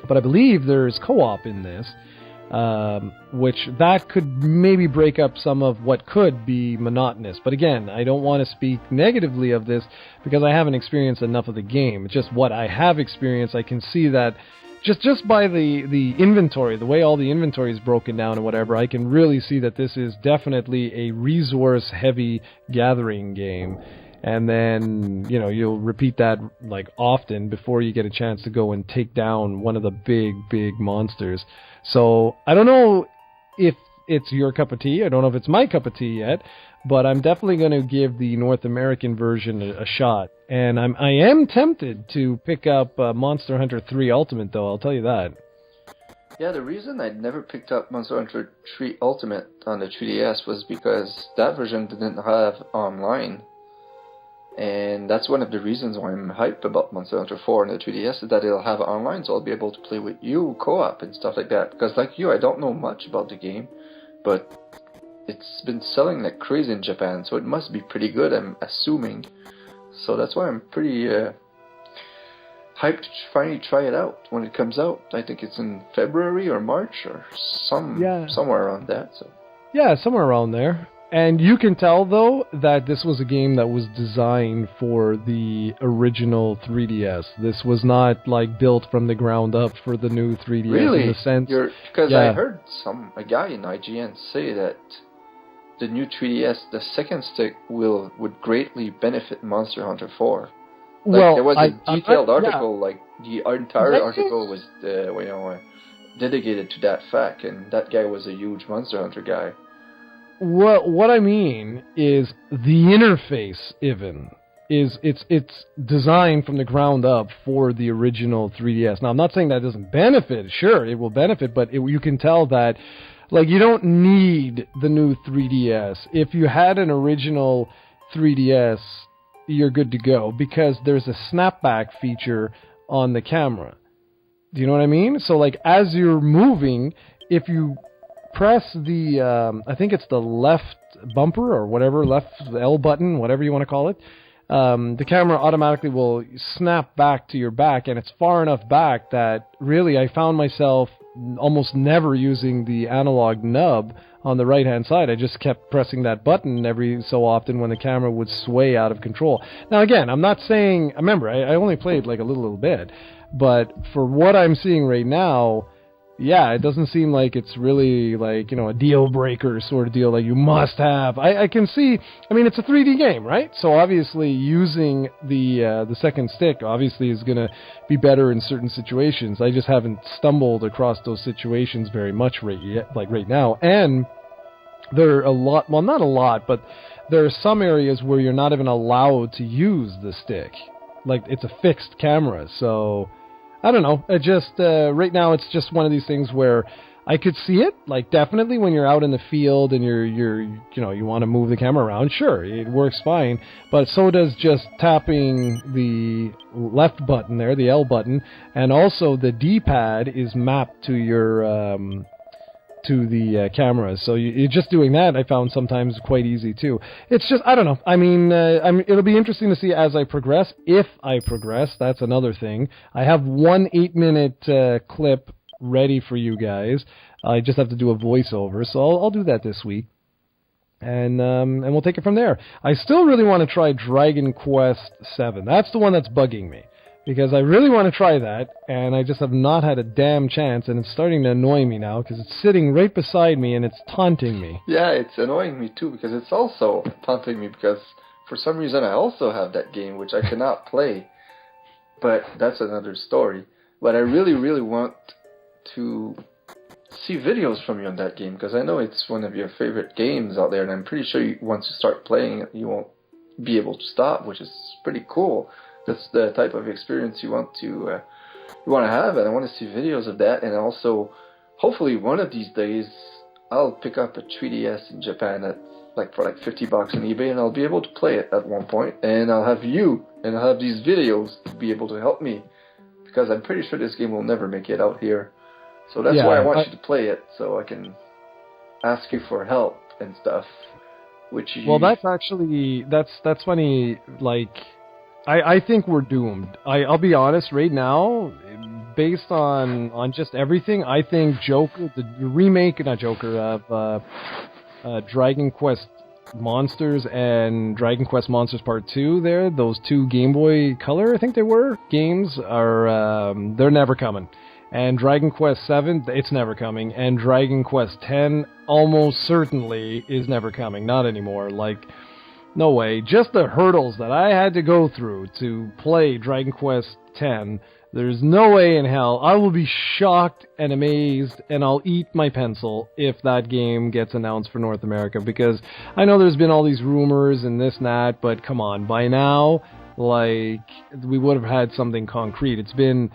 Speaker 1: But I believe there's co-op in this, which that could maybe break up some of what could be monotonous. But again, I don't want to speak negatively of this because I haven't experienced enough of the game. It's just what I have experienced, I can see that just by the inventory, the way all the inventory is broken down and whatever, I can really see that this is definitely a resource-heavy gathering game. And then, you'll repeat that like often before you get a chance to go and take down one of the big monsters. So I don't know if it's your cup of tea. I don't know if it's my cup of tea yet, but I'm definitely going to give the North American version a shot. And I am tempted to pick up Monster Hunter 3 Ultimate, though, I'll tell you that.
Speaker 2: Yeah, the reason I never picked up Monster Hunter 3 Ultimate on the 3DS was because that version didn't have online. And that's one of the reasons why I'm hyped about Monster Hunter 4 on the 3DS, is that it'll have online, so I'll be able to play with you, co-op and stuff like that. Because like you, I don't know much about the game, but it's been selling like crazy in Japan, so it must be pretty good, I'm assuming. So that's why I'm pretty hyped to finally try it out when it comes out. I think it's in February or March or somewhere around that. So
Speaker 1: yeah, somewhere around there. And you can tell, though, that this was a game that was designed for the original 3DS. This was not, like, built from the ground up for the new 3DS.
Speaker 2: Really?
Speaker 1: In the sense,
Speaker 2: because I heard a guy in IGN say that the new 3DS, the second stick, would greatly benefit Monster Hunter 4. Like, there was a detailed article, like, the entire article was, dedicated to that fact, and that guy was a huge Monster Hunter guy.
Speaker 1: what I mean is the interface even it's designed from the ground up for the original 3DS. Now, I'm not saying that doesn't benefit. Sure, it will benefit, but you can tell that, like, you don't need the new 3DS. If you had an original 3DS, you're good to go because there's a snapback feature on the camera. Do you know what I mean? So, like, as you're moving, if you press the, I think it's the left bumper or whatever, left L button, whatever you want to call it, the camera automatically will snap back to your back, and it's far enough back that really I found myself almost never using the analog nub on the right-hand side. I just kept pressing that button every so often when the camera would sway out of control. Now, again, I'm not saying, remember, I only played like a little bit, but for what I'm seeing right now, yeah, it doesn't seem like it's really like, a deal breaker sort of deal, like you must have. I can see, I mean, it's a 3D game, right? So obviously using the second stick obviously is going to be better in certain situations. I just haven't stumbled across those situations very much right now. And there are a lot, well, not a lot, but there are some areas where you're not even allowed to use the stick. Like, it's a fixed camera, so I don't know. It just right now it's just one of these things where I could see it, like, definitely when you're out in the field and you want to move the camera around. Sure, it works fine, but so does just tapping the left button there, the L button, and also the D-pad is mapped to your to the camera. So you're just doing that, I found sometimes quite easy too. It's just, I don't know. I mean, it'll be interesting to see as I progress. If I progress, that's another thing. I have one 8-minute clip ready for you guys. I just have to do a voiceover, so I'll do that this week. And we'll take it from there. I still really want to try Dragon Quest VII. That's the one that's bugging me, because I really want to try that, and I just have not had a damn chance, and it's starting to annoy me now, because it's sitting right beside me, and it's taunting me.
Speaker 2: Yeah, it's annoying me too, because it's also taunting me, because for some reason I also have that game, which I cannot play, but that's another story. But I really, really want to see videos from you on that game, because I know it's one of your favorite games out there, and I'm pretty sure once you start playing it, you won't be able to stop, which is pretty cool. That's the type of experience you want to have, and I want to see videos of that. And also, hopefully, one of these days, I'll pick up a 3DS in Japan for $50 on eBay, and I'll be able to play it at one point. And I'll have you, and I'll have these videos to be able to help me, because I'm pretty sure this game will never make it out here. So that's why I want you to play it, so I can ask you for help and stuff. Well,
Speaker 1: that's actually that's funny. Like, I think we're doomed. I'll be honest, right now, based on just everything, I think Joker, the remake, not Joker, of Dragon Quest Monsters and Dragon Quest Monsters Part 2 there, those two Game Boy Color, I think they were, games, are they're never coming. And Dragon Quest 7, it's never coming. And Dragon Quest 10 almost certainly is never coming. Not anymore. Like, no way. Just the hurdles that I had to go through to play Dragon Quest X, there's no way in hell. I will be shocked and amazed, and I'll eat my pencil if that game gets announced for North America, because I know there's been all these rumors and this and that, but come on, by now, like, we would have had something concrete. It's been,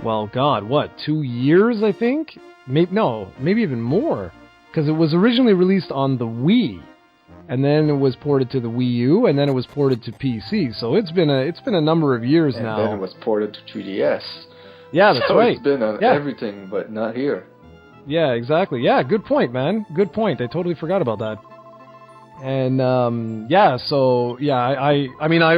Speaker 1: well, God, what, 2 years, I think? Maybe even more, because it was originally released on the Wii, and then it was ported to the Wii U, and then it was ported to PC. So it's been a number of years now.
Speaker 2: And then it was ported to 3DS.
Speaker 1: Yeah, that's right.
Speaker 2: It's been on everything, but not here.
Speaker 1: Yeah, exactly. Yeah, good point, man. Good point. I totally forgot about that. And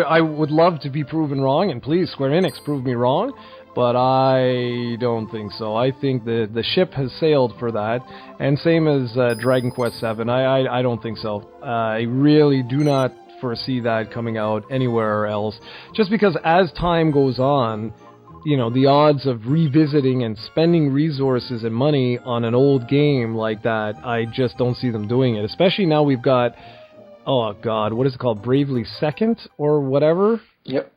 Speaker 1: I would love to be proven wrong, and please, Square Enix, prove me wrong. But I don't think so. I think the ship has sailed for that. And same as Dragon Quest VII. I don't think so. I really do not foresee that coming out anywhere else. Just because as time goes on, the odds of revisiting and spending resources and money on an old game like that, I just don't see them doing it. Especially now we've got, oh God, what is it called? Bravely Second or whatever?
Speaker 2: Yep.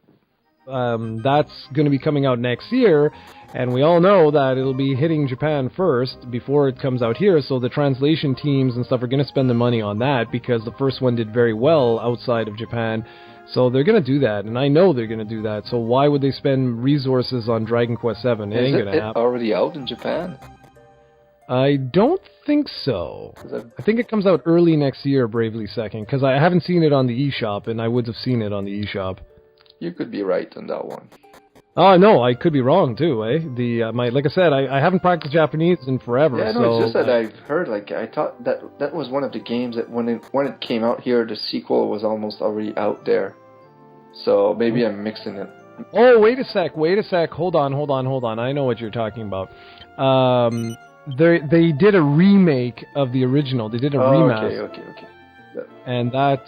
Speaker 1: that's going to be coming out next year, and we all know that it'll be hitting Japan first before it comes out here, so the translation teams and stuff are going to spend the money on that because the first one did very well outside of Japan. So they're going to do that, and I know they're going to do that. So why would they spend resources on Dragon Quest VII? It ain't going to happen.
Speaker 2: Is it already out in Japan?
Speaker 1: I don't think so. I think it comes out early next year, Bravely Second, because I haven't seen it on the eShop, and I would have seen it on the eShop.
Speaker 2: You could be right on that one.
Speaker 1: Oh, no, I could be wrong, too, eh? Like I said, I haven't practiced Japanese in forever.
Speaker 2: Yeah, no,
Speaker 1: so,
Speaker 2: it's just that I've heard, I thought that was one of the games that when it came out here, the sequel was almost already out there. So maybe I'm mixing it.
Speaker 1: Oh, wait a sec. Hold on. I know what you're talking about. They did a remake of the original. They did a remaster.
Speaker 2: Okay.
Speaker 1: And that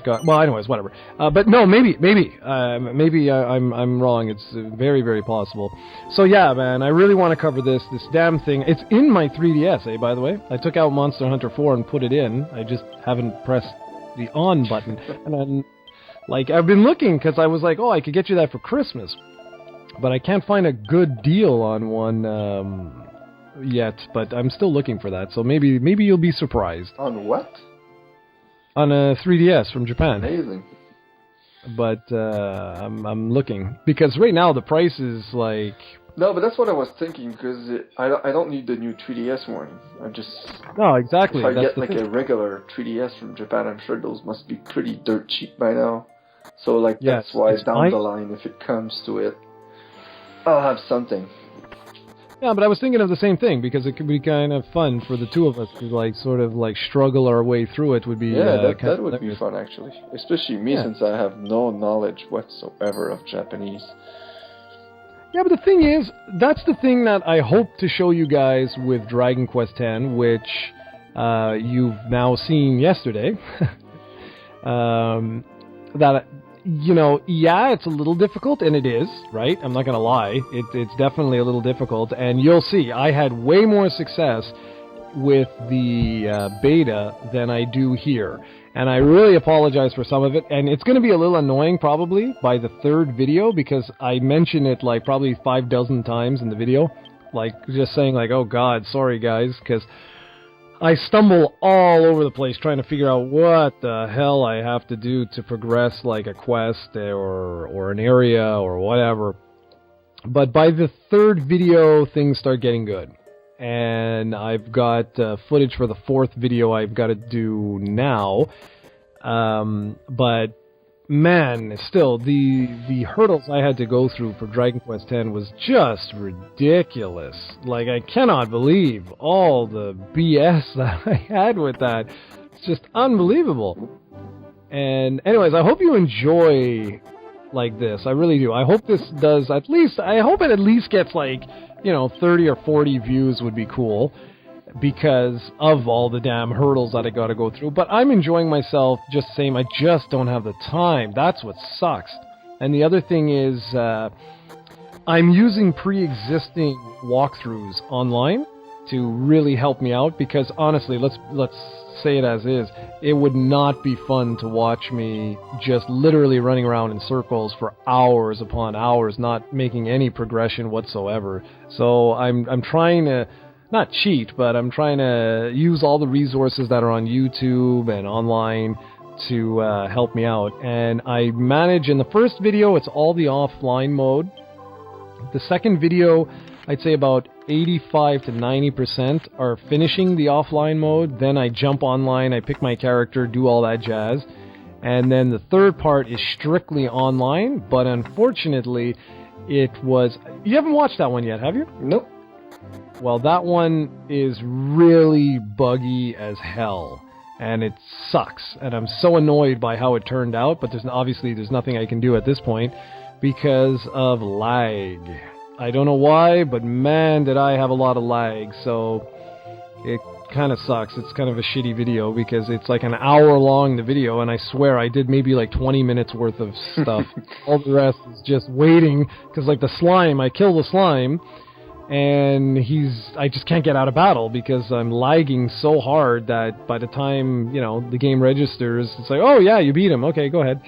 Speaker 1: got, well, anyways, whatever. But no, maybe I'm wrong. It's very, very possible. So yeah, man, I really want to cover this damn thing. It's in my 3DS, by the way. I took out Monster Hunter 4 and put it in. I just haven't pressed the on button. And then, I've been looking because I was like, oh, I could get you that for Christmas, but I can't find a good deal on one yet. But I'm still looking for that. So maybe you'll be surprised.
Speaker 2: On what?
Speaker 1: On a 3DS from Japan.
Speaker 2: Amazing.
Speaker 1: But I'm looking because right now the price is like.
Speaker 2: No, but that's what I was thinking because I don't need the new 3DS one.
Speaker 1: No, exactly.
Speaker 2: If I get a regular 3DS from Japan, I'm sure those must be pretty dirt cheap by now. So that's why down the line, if it comes to it, I'll have something.
Speaker 1: Yeah, but I was thinking of the same thing because it could be kind of fun for the two of us to struggle our way through it. Would be
Speaker 2: that would be fun actually, especially me since I have no knowledge whatsoever of Japanese.
Speaker 1: Yeah, but the thing is, that's the thing that I hope to show you guys with Dragon Quest X, which you've now seen yesterday. That. It's a little difficult, and it is, right? I'm not going to lie. It's definitely a little difficult, and you'll see, I had way more success with the beta than I do here. And I really apologize for some of it, and it's going to be a little annoying probably by the third video, because I mention it probably 5 dozen times in the video. Just saying oh God, sorry guys, because I stumble all over the place trying to figure out what the hell I have to do to progress a quest or an area or whatever. But by the third video, things start getting good. And I've got footage for the fourth video I've got to do now. But man, still, the hurdles I had to go through for Dragon Quest X was just ridiculous. I cannot believe all the BS that I had with that. It's just unbelievable. And anyways, I hope you enjoy this. I really do. I hope this does I hope it at least gets 30 or 40 views would be cool, because of all the damn hurdles that I got to go through. But I'm enjoying myself just the same. I just don't have the time. That's what sucks. And the other thing is, I'm using pre-existing walkthroughs online to really help me out, because honestly, let's say it as is, it would not be fun to watch me just literally running around in circles for hours upon hours, not making any progression whatsoever. So I'm trying to not cheat, but I'm trying to use all the resources that are on YouTube and online to help me out. And I manage, in the first video, it's all the offline mode. The second video, I'd say about 85 to 90% are finishing the offline mode. Then I jump online, I pick my character, do all that jazz. And then the third part is strictly online, but unfortunately, it was... You haven't watched that one yet, have you?
Speaker 2: Nope.
Speaker 1: Well, that one is really buggy as hell, and it sucks, and I'm so annoyed by how it turned out, but there's nothing I can do at this point because of lag. I don't know why, but man, did I have a lot of lag, so it kind of sucks. It's kind of a shitty video because it's an hour long, the video, and I swear I did maybe 20 minutes worth of stuff. All the rest is just waiting, because the slime, I kill the slime, and I just can't get out of battle because I'm lagging so hard that by the time, the game registers, it's oh yeah, you beat him. Okay, go ahead.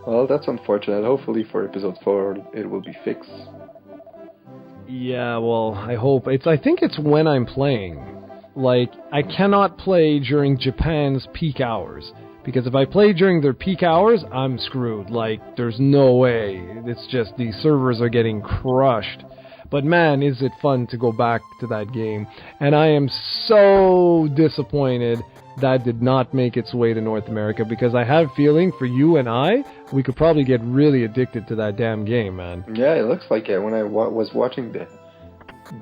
Speaker 2: Well, that's unfortunate. Hopefully for episode 4 it will be fixed.
Speaker 1: Yeah, well, I hope. I think it's when I'm playing. Like, I cannot play during Japan's peak hours. Because if I play during their peak hours, I'm screwed. Like, there's no way. It's just these servers are getting crushed. But man, is it fun to go back to that game. And I am so disappointed that did not make its way to North America, because I have a feeling for you and I, we could probably get really addicted to that damn game, man.
Speaker 2: Yeah, it looks like it. When I was watching the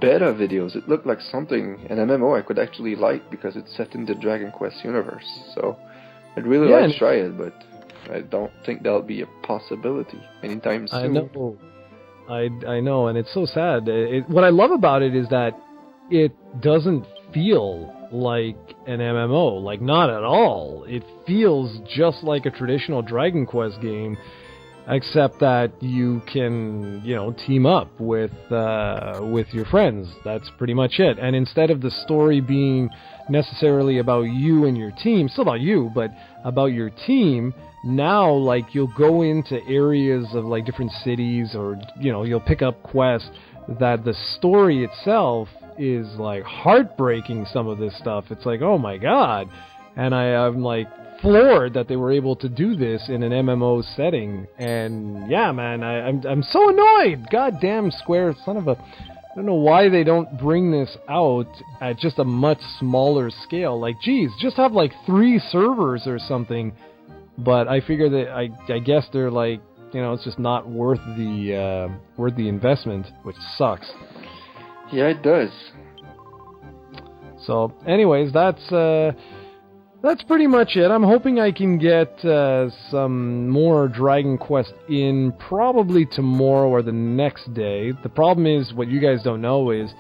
Speaker 2: beta videos, it looked like something, an MMO I could actually like, because it's set in the Dragon Quest universe. So I'd really like to try it, but I don't think that'll be a possibility anytime soon.
Speaker 1: I know. I know, and it's so sad. What I love about it is that it doesn't feel like an MMO, like not at all. It feels just like a traditional Dragon Quest game, except that you can, team up with your friends. That's pretty much it. And instead of the story being necessarily about you and your team, still about you, but about your team, now, like, you'll go into areas of, like, different cities, or, you'll pick up quests that the story itself is, like, heartbreaking, some of this stuff. It's like, oh my god. And I'm, like, floored that they were able to do this in an MMO setting. And, yeah, man, I'm so annoyed. Goddamn Square, son of a... I don't know why they don't bring this out at just a much smaller scale. Like, geez, just have, like, 3 servers or something. But I figure that I guess they're like, it's just not worth the investment, which sucks.
Speaker 2: Yeah, it does.
Speaker 1: So, anyways, that's pretty much it. I'm hoping I can get some more Dragon Quest in probably tomorrow or the next day. The problem is, what you guys don't know is,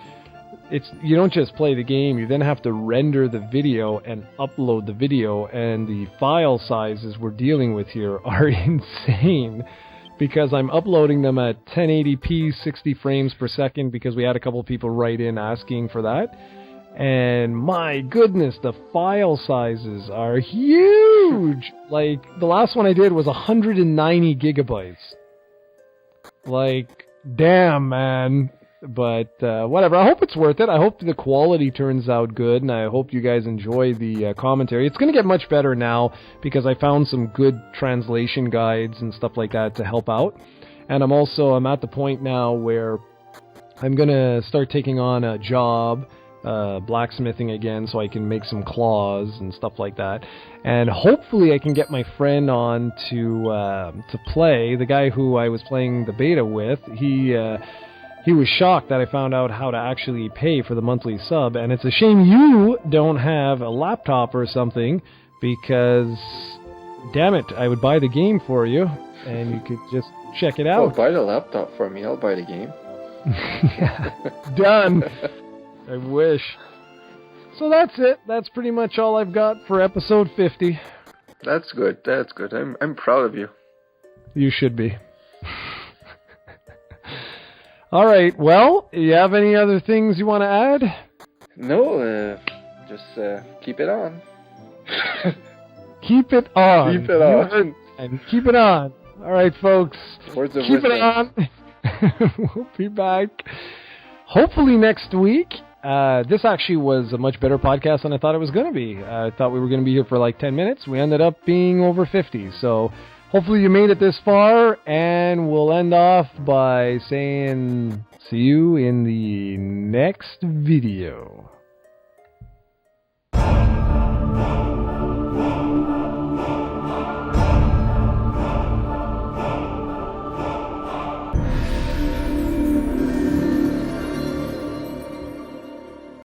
Speaker 1: you don't just play the game, you then have to render the video and upload the video, and the file sizes we're dealing with here are insane, because I'm uploading them at 1080p 60 frames per second, because we had a couple of people write in asking for that, and my goodness, the file sizes are huge. Like, the last one I did was 190 gigabytes. Like, damn, man. But whatever, I hope it's worth it. I hope the quality turns out good, and I hope you guys enjoy the commentary. It's going to get much better now, because I found some good translation guides and stuff like that to help out. And I'm at the point now where I'm going to start taking on a job, blacksmithing again, so I can make some claws and stuff like that. And hopefully I can get my friend on to play. The guy who I was playing the beta with, he was shocked that I found out how to actually pay for the monthly sub, and it's a shame you don't have a laptop or something, because, damn it, I would buy the game for you, and you could just check it out.
Speaker 2: Oh, buy the laptop for me, I'll buy the game.
Speaker 1: Done! I wish. So that's it. That's pretty much all I've got for episode 50.
Speaker 2: That's good, that's good. I'm proud of you.
Speaker 1: You should be. All right, well, you have any other things you want to add?
Speaker 2: No, just keep it on.
Speaker 1: Keep it on.
Speaker 2: Keep it on.
Speaker 1: And keep it on. All right, folks.
Speaker 2: Words of
Speaker 1: keep
Speaker 2: wisdom.
Speaker 1: it on. We'll be back hopefully next week. This actually was a much better podcast than I thought it was going to be. I thought we were going to be here for like 10 minutes. We ended up being over 50, so... Hopefully you made it this far, and we'll end off by saying see you in the next video.